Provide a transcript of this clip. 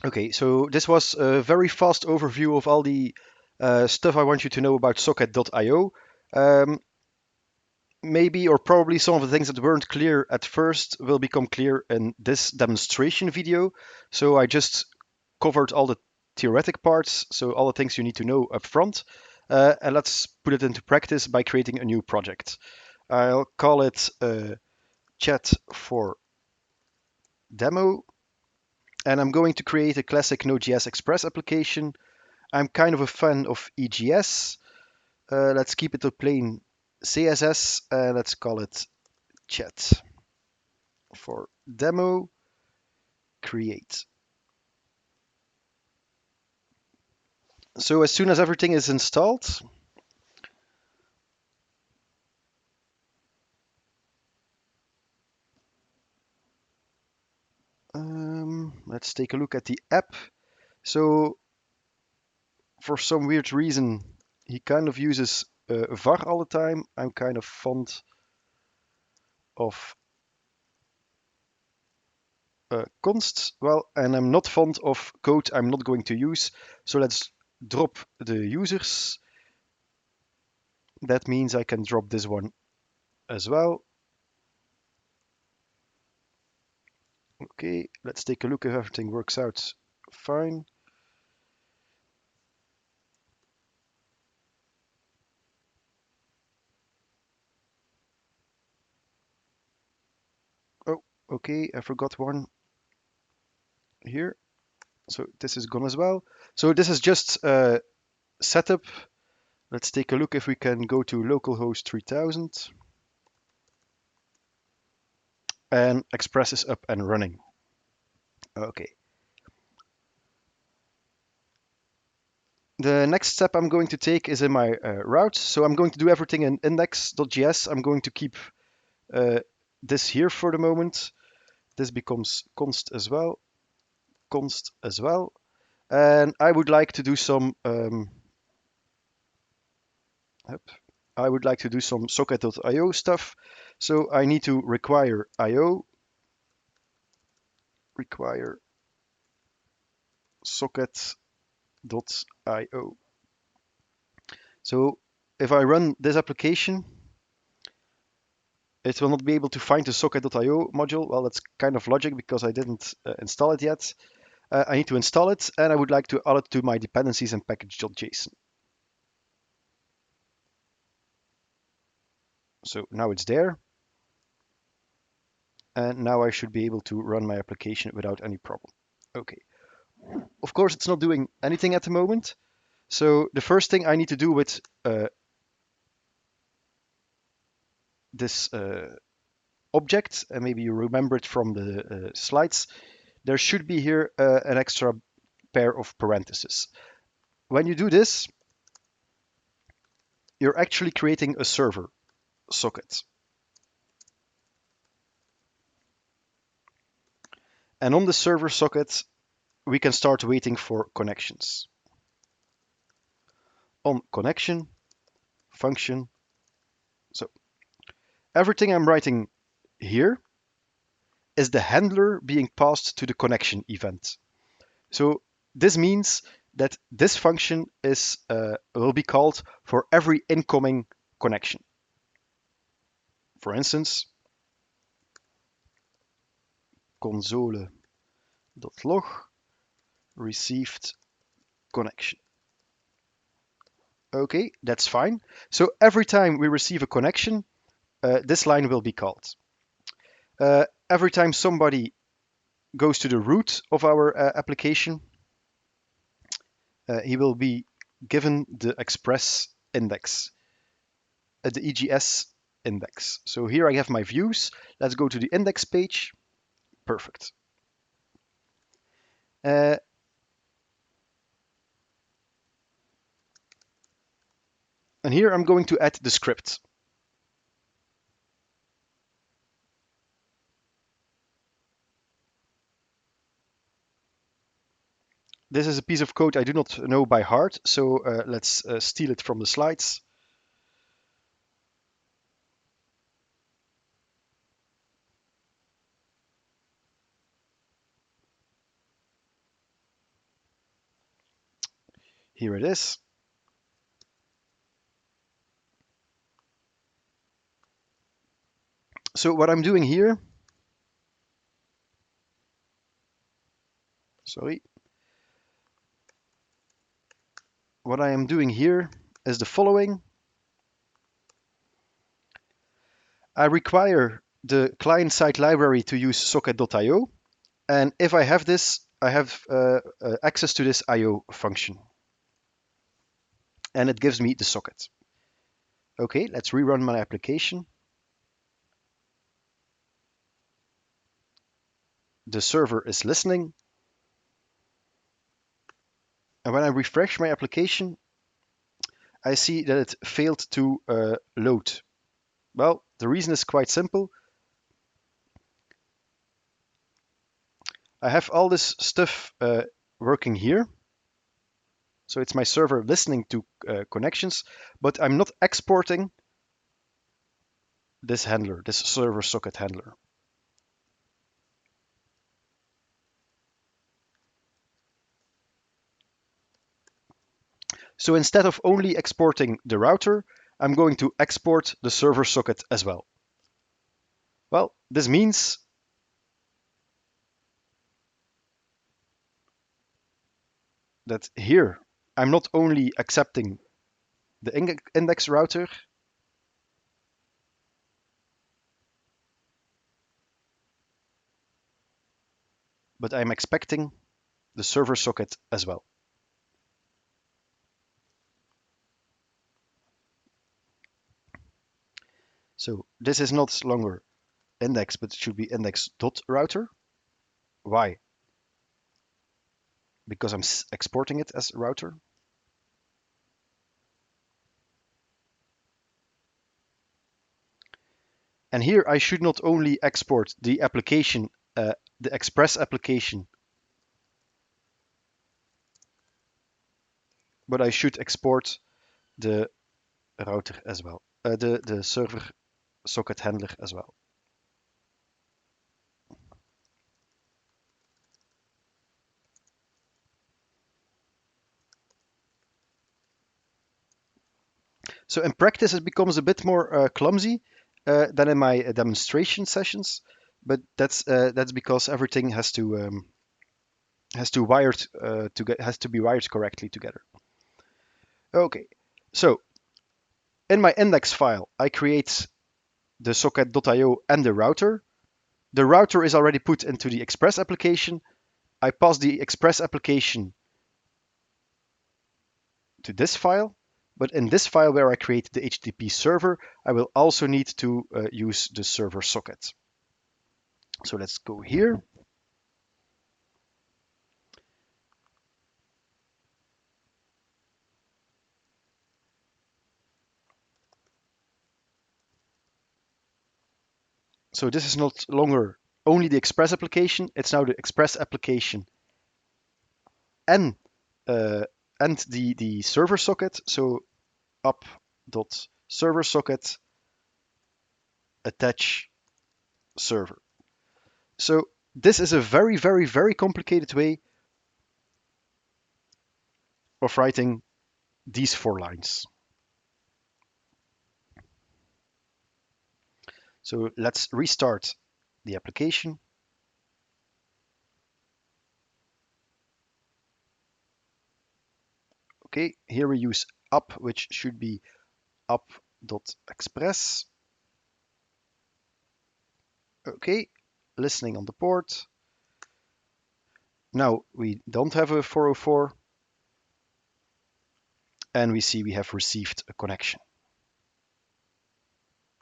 Okay, so this was a very fast overview of all the stuff I want you to know about socket.io. Um, Maybe or probably some of the things that weren't clear at first will become clear in this demonstration video. So I just covered all the theoretic parts, so all the things you need to know up front. And let's put it into practice by creating a new project. I'll call it chat for demo. And I'm going to create a classic Node.js Express application. I'm kind of a fan of EGS. Let's keep it a plain CSS. Let's call it chat for demo create. So as soon as everything is installed, let's take a look at the app. So for some weird reason, he kind of uses var all the time. I'm kind of fond of const. Well, and I'm not fond of code I'm not going to use. So let's drop the users. That means I can drop this one as well. Okay, let's take a look if everything works out fine. Oh, okay, I forgot one here. So this is gone as well. So this is just setup. Let's take a look if we can go to localhost 3000 and Express is up and running. Okay. The next step I'm going to take is in my route. So I'm going to do everything in index.js. I'm going to keep uh, this here for the moment. This becomes const as well. Const as well. And I would like to do some I would like to do some socket.io stuff. So I need to require IO, require socket.io. So if I run this application, it will not be able to find the socket.io module. Well, that's kind of logic because I didn't install it yet. I need to install it, and I would like to add it to my dependencies and package.json. So now it's there. And now I should be able to run my application without any problem. Okay. Of course, it's not doing anything at the moment. So the first thing I need to do with this object, and maybe you remember it from the slides, there should be here an extra pair of parentheses. When you do this, you're actually creating a server socket. And on the server socket, we can start waiting for connections. On connection, function. So everything I'm writing here is the handler being passed to the connection event. So this means that this function is will be called for every incoming connection. For instance, console.log received connection. Okay, that's fine. So every time we receive a connection, this line will be called. Every time somebody goes to the root of our application, he will be given the express index, the EGS index. So here I have my views. Let's go to the index page. Perfect. Uh, and here I'm going to add the script. This is a piece of code I do not know by heart, so let's steal it from the slides. Here it is. So what I'm doing here, sorry, what I am doing here is the following. I require the client-side library to use socket.io, and if I have this, I have access to this IO function, and it gives me the socket. Okay, let's rerun my application. The server is listening, and when I refresh my application, I see that it failed to load. Well, the reason is quite simple. I have all this stuff working here. So it's my server listening to connections, but I'm not exporting this handler, this server socket handler. So instead of only exporting the router, I'm going to export the server socket as well. Well, this means that here I'm not only accepting the index router, but I'm expecting the server socket as well. So this is not longer index, but it should be index.router. Why? Because I'm exporting it as router. And here I should not only export the application, the Express application, but I should export the router as well, the server socket handler as well. So in practice, it becomes a bit more clumsy than in my demonstration sessions, but that's because everything has to be wired correctly together. Okay, so in my index file, I create the socket.io and the router. The router is already put into the Express application. I pass the Express application to this file, but in this file where I create the HTTP server, I will also need to use the server socket. So let's go here. So this is not longer only the Express application, it's now the Express application and the server socket. So up.server socket attach server. So this is a very, very, very complicated way of writing these 4 lines. So let's restart the application. Okay, here we use up, which should be up.express. Okay, listening on the port. Now we don't have a 404, and we see we have received a connection.